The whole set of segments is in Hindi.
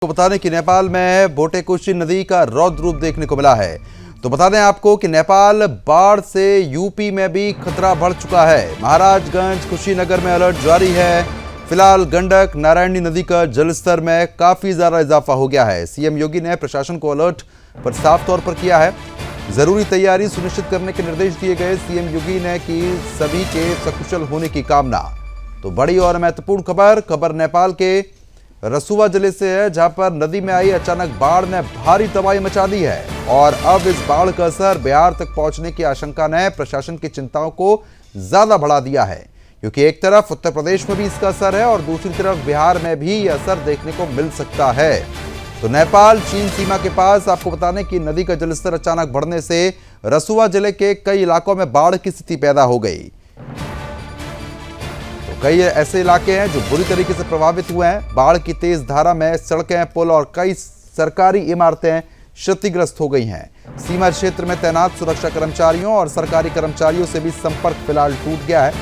को बता दें कि नेपाल में बोटेकोशी नदी का रौद्र रूप देखने को मिला है। तो बता दें आपको कि नेपाल बाढ़ से यूपी में भी खतरा बढ़ चुका है। महाराजगंज, कुशीनगर में अलर्ट जारी है। फिलहाल गंडक, नारायणी नदी का जलस्तर में काफी ज्यादा इजाफा हो गया है। सीएम योगी ने प्रशासन को अलर्ट पर साफ तौर पर किया है। जरूरी तैयारी सुनिश्चित करने के निर्देश दिए गए। सीएम योगी ने की सभी के सकुशल होने की कामना। तो बड़ी और महत्वपूर्ण खबर नेपाल के रसुवा जिले से है, जहां पर नदी में आई अचानक बाढ़ ने भारी तबाही मचा दी है और अब इस बाढ़ का असर बिहार तक पहुंचने की आशंका ने प्रशासन की चिंताओं को ज्यादा बढ़ा दिया है, क्योंकि एक तरफ उत्तर प्रदेश में भी इसका असर है और दूसरी तरफ बिहार में भी यह असर देखने को मिल सकता है। तो नेपाल चीन सीमा के पास आपको बता दें कि नदी का जलस्तर अचानक बढ़ने से रसुवा जिले के कई इलाकों में बाढ़ की स्थिति पैदा हो गई। कई ऐसे इलाके हैं जो बुरी तरीके से प्रभावित हुए हैं। बाढ़ की तेज धारा में सड़कें, पुल और कई सरकारी इमारतें क्षतिग्रस्त हो गई हैं। सीमा क्षेत्र में तैनात सुरक्षा कर्मचारियों और सरकारी कर्मचारियों से भी संपर्क फिलहाल टूट गया है।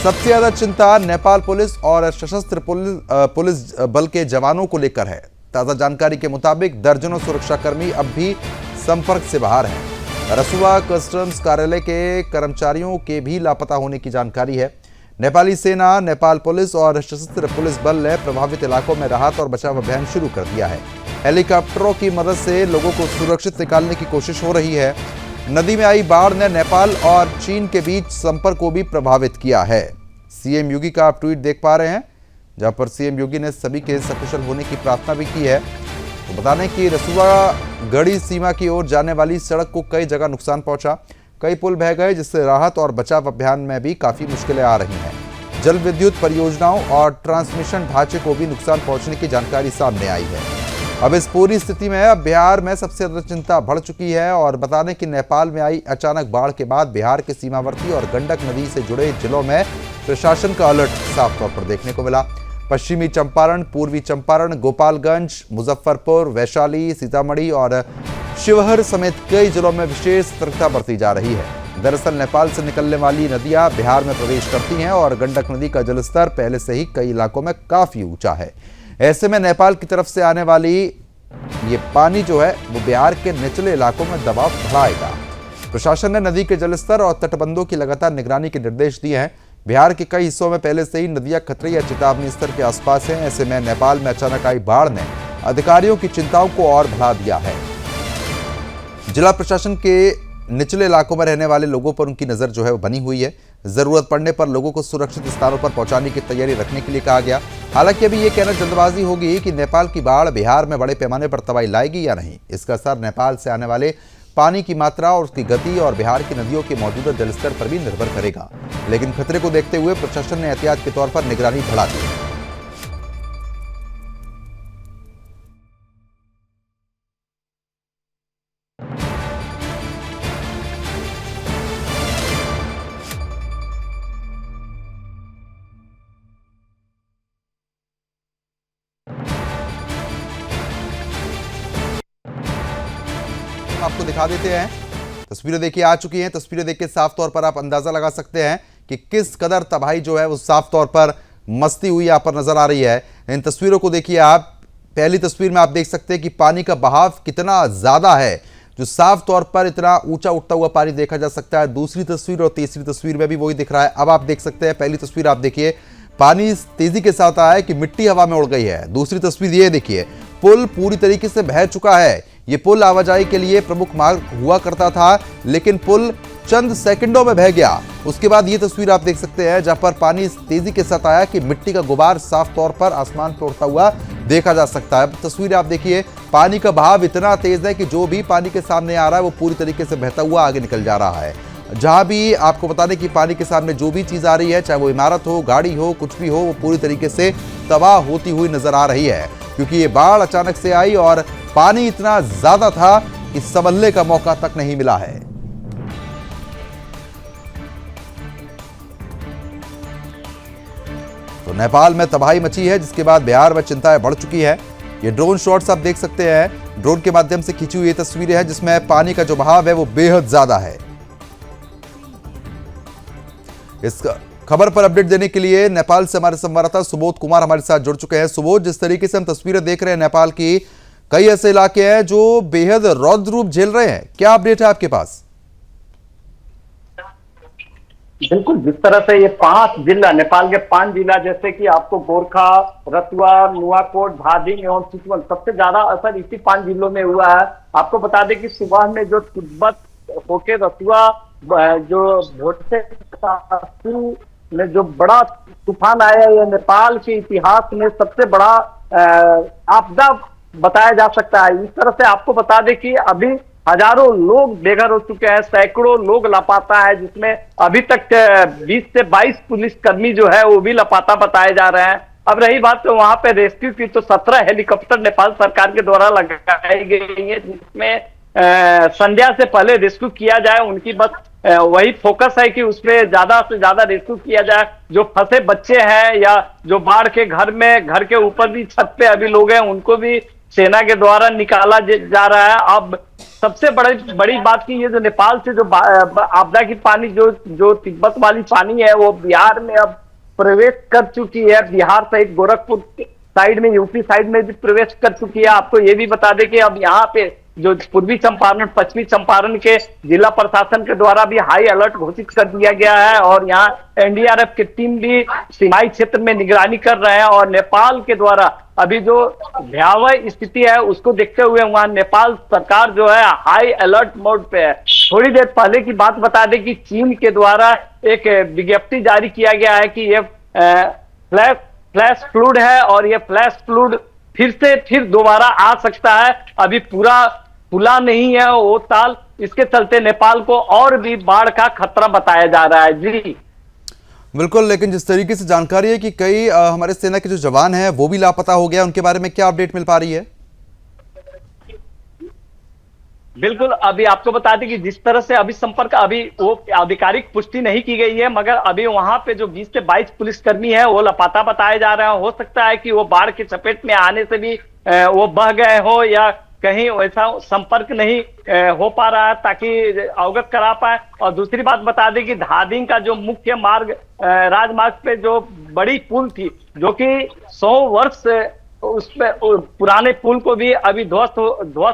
सबसे ज्यादा चिंता नेपाल पुलिस और सशस्त्र पुलिस बल के जवानों को लेकर है। ताजा जानकारी के मुताबिक दर्जनों सुरक्षाकर्मी अब भी संपर्क से बाहर हैं। रसुवा कस्टम्स कार्यालय के कर्मचारियों के भी लापता होने की जानकारी है। नेपाली सेना, नेपाल पुलिस और सशस्त्र पुलिस बल ने प्रभावित इलाकों में राहत और बचाव अभियान शुरू कर दिया है। हेलीकॉप्टरों की मदद से लोगों को सुरक्षित निकालने की कोशिश हो रही है। नदी में आई बाढ़ ने नेपाल और चीन के बीच संपर्क को भी प्रभावित किया है। सीएम योगी का आप ट्वीट देख पा रहे हैं, जहां पर सीएम योगी ने सभी के सकुशल होने की प्रार्थना भी की है। तो बता दें कि रसुवा गढ़ी सीमा की ओर जाने वाली सड़क को कई जगह नुकसान पहुंचा। कई पुल बह गए, जिससे राहत और बचाव अभियान में भी काफी मुश्किलें आ रही हैं। जल विद्युत परियोजनाओं और ट्रांसमिशन ढांचे को भी नुकसान पहुंचने की जानकारी सामने आई है। अब इस पूरी स्थिति में अब बिहार में सबसे ज्यादा चिंता बढ़ चुकी है और बता दें कि नेपाल में आई अचानक बाढ़ के बाद बिहार के सीमावर्ती और गंडक नदी से जुड़े जिलों में प्रशासन का अलर्ट साफ तौर पर देखने को मिला। पश्चिमी चंपारण, पूर्वी चंपारण, गोपालगंज, मुजफ्फरपुर, वैशाली, सीतामढ़ी और शिवहर समेत कई जिलों में विशेष सतर्कता बरती जा रही है। दरअसल नेपाल से निकलने वाली नदियां बिहार में प्रवेश करती हैं और गंडक नदी का जलस्तर पहले से ही कई इलाकों में काफी ऊंचा है। ऐसे में नेपाल की तरफ से आने वाली ये पानी जो है वो बिहार के निचले इलाकों में दबाव बढ़ाएगा। प्रशासन ने नदी के जलस्तर और तटबंधों की लगातार निगरानी के निर्देश दिए हैं। बिहार के कई हिस्सों में पहले से ही नदियां खतरे या चेतावनी स्तर के आसपास हैं। ऐसे में नेपाल में अचानक आई बाढ़ ने अधिकारियों की चिंताओं को और बढ़ा दिया है। जिला प्रशासन के निचले इलाकों में रहने वाले लोगों पर उनकी नजर जो है वो बनी हुई है। जरूरत पड़ने पर लोगों को सुरक्षित स्थानों पर पहुंचाने की तैयारी रखने के लिए कहा गया। हालांकि अभी ये कहना जल्दबाजी होगी कि नेपाल की बाढ़ बिहार में बड़े पैमाने पर तबाही लाएगी या नहीं। इसका असर नेपाल से आने वाले पानी की मात्रा और उसकी गति और बिहार की नदियों के मौजूदा जलस्तर पर भी निर्भर करेगा। लेकिन खतरे को देखते हुए प्रशासन ने एहतियात के तौर पर निगरानी बढ़ा दी है। आपको दिखा देते हैं, तस्वीरें देखिए आ चुकी हैं। तस्वीरें देख के साफ तौर पर आप अंदाजा लगा सकते हैं कि किस कदर तबाही जो है वो साफ तौर पर मस्ती हुई यहाँ पर नजर आ रही है। इन तस्वीरों को देखिए आप। पहली तस्वीर में आप देख सकते हैं कि पानी का बहाव कितना ज्यादा है, जो साफ तौर पर इतना ऊंचा उठता हुआ पानी देखा जा सकता है। दूसरी तस्वीर और तीसरी तस्वीर में भी वही दिख रहा है। अब आप देख सकते हैं, पहली तस्वीर आप देखिए, पानी तेजी के साथ आया है कि मिट्टी हवा में उड़ गई है। दूसरी तस्वीर ये देखिए, पुल पूरी तरीके से बह चुका है। ये पुल आवाजाही के लिए प्रमुख मार्ग हुआ करता था, लेकिन पुल चंद सेकंडों में बह गया। उसके बाद ये तस्वीर आप देख सकते हैं, जहां पर पानी तेजी के साथ आया कि मिट्टी का गुबार साफ तौर पर आसमान पर उड़ता हुआ देखा जा सकता है। तस्वीर आप देखिए, पानी का बहाव इतना तेज है कि जो भी पानी के सामने आ रहा है वो पूरी तरीके से बहता हुआ आगे निकल जा रहा है। जहां भी आपको बता दें कि पानी के सामने जो भी चीज आ रही है, चाहे वो इमारत हो, गाड़ी हो, कुछ भी हो, वो पूरी तरीके से तबाह होती हुई नजर आ रही है, क्योंकि ये बाढ़ अचानक से आई और पानी इतना ज्यादा था कि संभलने का मौका तक नहीं मिला है। तो नेपाल में तबाही मची है, जिसके बाद बिहार में चिंताएं बढ़ चुकी है। ये ड्रोन शॉट्स आप देख सकते हैं, ड्रोन के माध्यम से खींची हुई तस्वीरें हैं, जिसमें पानी का जो बहाव है वो बेहद ज्यादा है। खबर पर अपडेट देने के लिए नेपाल से हमारे संवाददाता सुबोध कुमार हमारे साथ जुड़ चुके हैं। सुबोध, जिस तरीके से हम तस्वीरें देख रहे हैं नेपाल की, कई ऐसे इलाके हैं जो बेहद रौद्र रूप झेल रहे हैं, क्या अपडेट है आपके पास? बिल्कुल, जिस तरह से ये 5 जिला, नेपाल के 5 जिला, जैसे कि आपको गोरखा, रतुआ, नुआकोट, धादिङ एवं चितवन, सबसे ज्यादा असर इसी 5 जिलों में हुआ है। आपको बता दें कि सुबह में जो तिब्बत होके रतुआ, जो भोटे में जो बड़ा तूफान आया, ये नेपाल के इतिहास में सबसे बड़ा आपदा बताया जा सकता है। इस तरह से आपको बता दें कि अभी हजारों लोग बेघर हो चुके हैं, सैकड़ों लोग लापता है, जिसमें अभी तक 20 से 22 पुलिसकर्मी जो है वो भी लापता बताए जा रहे हैं। अब रही बात तो वहां पे रेस्क्यू की, तो 17 हेलीकॉप्टर नेपाल सरकार के द्वारा लगाई गई है, जिसमें संध्या से पहले रेस्क्यू किया जाए, उनकी बस वही फोकस है कि उसमें ज्यादा से ज्यादा रेस्क्यू किया जाए। जो फंसे बच्चे हैं या जो बाढ़ के घर में, घर के ऊपर भी छत पे अभी लोग हैं, उनको भी सेना के द्वारा निकाला जा रहा है। अब सबसे बड़ी बात की, ये जो नेपाल से जो आपदा की पानी, जो तिब्बत वाली पानी है, वो बिहार में अब प्रवेश कर चुकी है। बिहार सहित गोरखपुर साइड में, यूपी साइड में भी प्रवेश कर चुकी है। आपको ये भी बता दें कि अब यहाँ पे जो पूर्वी चंपारण, पश्चिमी चंपारण के जिला प्रशासन के द्वारा भी हाई अलर्ट घोषित कर दिया गया है, और यहाँ एनडीआरएफ की टीम भी सीमाई क्षेत्र में निगरानी कर रहे हैं। और नेपाल के द्वारा अभी जो भयावह स्थिति है उसको देखते हुए वहां नेपाल सरकार जो है हाई अलर्ट मोड पे है। थोड़ी देर पहले की बात बता दें कि चीन के द्वारा एक विज्ञप्ति जारी किया गया है कि ये फ्लैश फ्लूड है, और ये फ्लैश फ्लूड फिर दोबारा आ सकता है। अभी पूरा खुला नहीं है वो ताल, इसके चलते नेपाल को और भी बाढ़ का खतरा बताया जा रहा है। जी बिल्कुल, लेकिन जिस तरीके से जानकारी है कि कई हमारे सेना के जो जवान हैं वो भी लापता हो गया, उनके बारे में क्या अपडेट मिल पा रही है? बिल्कुल, अभी आपको बता दें कि जिस तरह से अभी संपर्क, अभी वो आधिकारिक पुष्टि नहीं की गई है, मगर अभी वहां पे जो 20 से 22 पुलिसकर्मी है वो लापता बताए जा रहे हैं। हो सकता है कि वो बाढ़ की चपेट में आने से भी वो बह गए हो, या कहीं वैसा संपर्क नहीं हो पा रहा है, ताकि अवगत करा पाए। और दूसरी बात बता दें कि धादिङ का जो मुख्य मार्ग, राजमार्ग पे जो बड़ी पुल थी, जो कि 100 वर्ष उस पे पुराने पुल को भी अभी ध्वस्त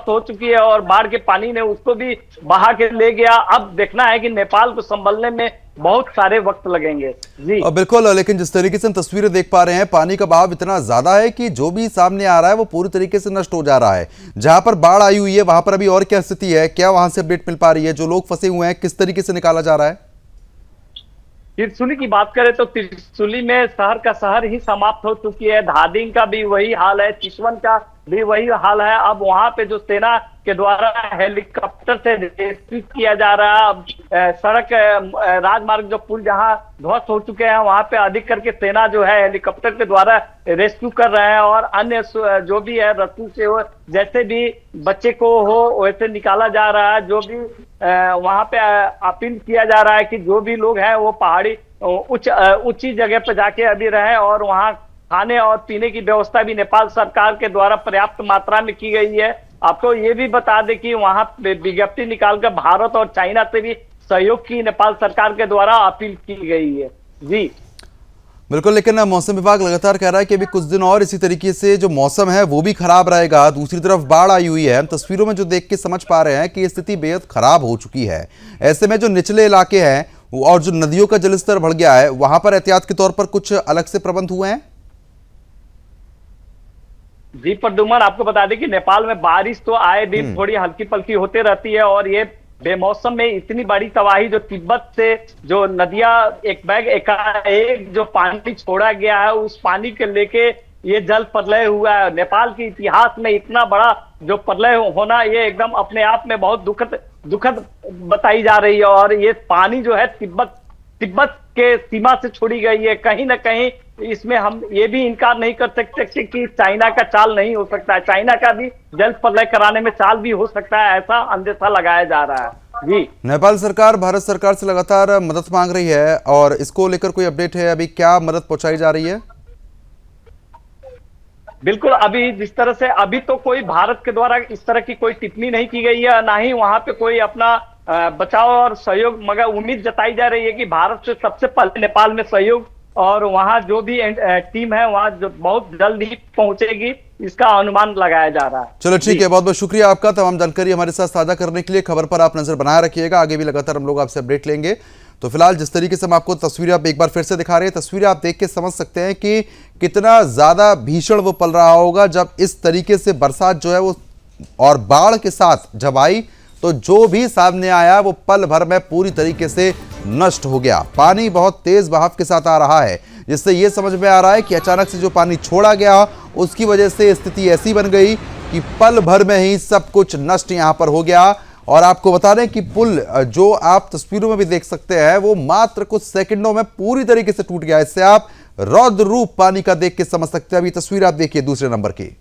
हो चुकी है, और बाढ़ के पानी ने उसको भी बहा के ले गया। अब देखना है कि नेपाल को संभलने में बहुत सारे वक्त लगेंगे। जी बिल्कुल, लेकिन जिस तरीके से हम तस्वीरें देख पा रहे हैं, पानी का बहाव इतना ज्यादा है कि जो भी सामने आ रहा है वो पूरी तरीके से नष्ट हो जा रहा है। जहां पर बाढ़ आई हुई है वहां पर अभी और क्या स्थिति है, क्या वहां से अपडेट मिल पा रही है? जो लोग फंसे हुए हैं किस तरीके से निकाला जा रहा है? त्रिशूली की बात करें तो त्रिशूली में शहर का शहर ही समाप्त हो चुकी है। धादिङ का भी वही हाल है, चितवन का भी वही हाल है। अब वहां पे जो सेना के द्वारा हेलीकॉप्टर से रेस्क्यू किया जा रहा है। अब सड़क, राजमार्ग, जो पुल जहां ध्वस्त हो चुके हैं, वहां पे अधिक करके सेना जो है हेलीकॉप्टर के द्वारा रेस्क्यू कर रहे हैं, और अन्य जो भी है रस्सी से वो जैसे भी बच्चे को हो वैसे निकाला जा रहा है। जो भी वहां पे अपील किया जा रहा है कि जो भी लोग हैं वो पहाड़ी ऊंची जगह पे जाके अभी रहे, और वहां खाने और पीने की व्यवस्था भी नेपाल सरकार के द्वारा पर्याप्त मात्रा में की गई है। आपको ये भी बता दें कि वहां विज्ञप्ति निकालकर भारत और चाइना से भी सहयोग की नेपाल सरकार के द्वारा अपील की गई है। जी बिल्कुल, लेकिन मौसम विभाग लगातार कह रहा है कि अभी कुछ दिन और इसी तरीके से जो मौसम है वो भी खराब रहेगा। दूसरी तरफ बाढ़ आई हुई है, हम तस्वीरों में जो देख के समझ पा रहे हैं कि स्थिति बेहद खराब हो चुकी है। ऐसे में जो निचले इलाके हैं और जो नदियों का जलस्तर बढ़ गया है, वहां पर एहतियात के तौर पर कुछ अलग से प्रबंध हुए हैं? जी प्रद्युमन, आपको बता दें कि नेपाल में बारिश तो आए दिन थोड़ी हल्की पल्की होते रहती है, और ये बेमौसम में इतनी बड़ी तबाही, जो तिब्बत से जो नदियां एकाएक जो पानी छोड़ा गया है, उस पानी के लेके ये जल प्रलय हुआ है। नेपाल के इतिहास में इतना बड़ा जो प्रलय होना, ये एकदम अपने आप में बहुत दुखद बताई जा रही है। और ये पानी जो है तिब्बत के सीमा से छोड़ी गई है। कहीं ना कहीं इसमें हम ये भी इनकार नहीं कर सकते कि चाइना का चाल नहीं हो सकता है, चाइना का भी जल प्रलय कराने में चाल भी हो सकता है, ऐसा अंदेशा लगाया जा रहा है। जी नेपाल सरकार भारत सरकार से लगातार मदद मांग रही है, और इसको लेकर कोई अपडेट है? अभी क्या मदद पहुंचाई जा रही है? बिल्कुल, अभी जिस तरह से अभी तो कोई भारत के द्वारा इस तरह की कोई टिप्पणी नहीं की गई है, ना ही वहां पे कोई अपना बचाव और सहयोग, मगर उम्मीद जताई जा रही है कि भारत से सबसे पहले नेपाल में सहयोग और वहां जो भी टीम है वहां जो बहुत जल्द ही पहुंचेगी, इसका अनुमान लगाया जा रहा है। चलो ठीक है, बहुत बहुत शुक्रिया आपका तमाम जानकारी हमारे साथ साझा करने के लिए। खबर पर आप नजर बनाए रखिएगा, आगे भी लगातार हम लोग आपसे अपडेट लेंगे। तो फिलहाल जिस तरीके से हम आपको तस्वीरें आप एक बार फिर से दिखा रहे हैं, तस्वीरें आप देख के समझ सकते हैं कि कितना ज्यादा भीषण वो पल रहा होगा जब इस तरीके से बरसात जो है वो और बाढ़ के साथ जब आई, तो जो भी सामने आया वो पल भर में पूरी तरीके से नष्ट हो गया। पानी बहुत तेज बहाव के साथ आ रहा है, जिससे ये समझ में आ रहा है कि अचानक से जो पानी छोड़ा गया उसकी वजह से स्थिति ऐसी बन गई कि पल भर में ही सब कुछ नष्ट यहां पर हो गया। और आपको बता दें कि पुल जो आप तस्वीरों में भी देख सकते हैं वो मात्र कुछ सेकंडों में पूरी तरीके से टूट गया। इससे आप रौद्र रूप पानी का देख के समझ सकते हैं। अभी तस्वीर आप देखिए दूसरे नंबर की।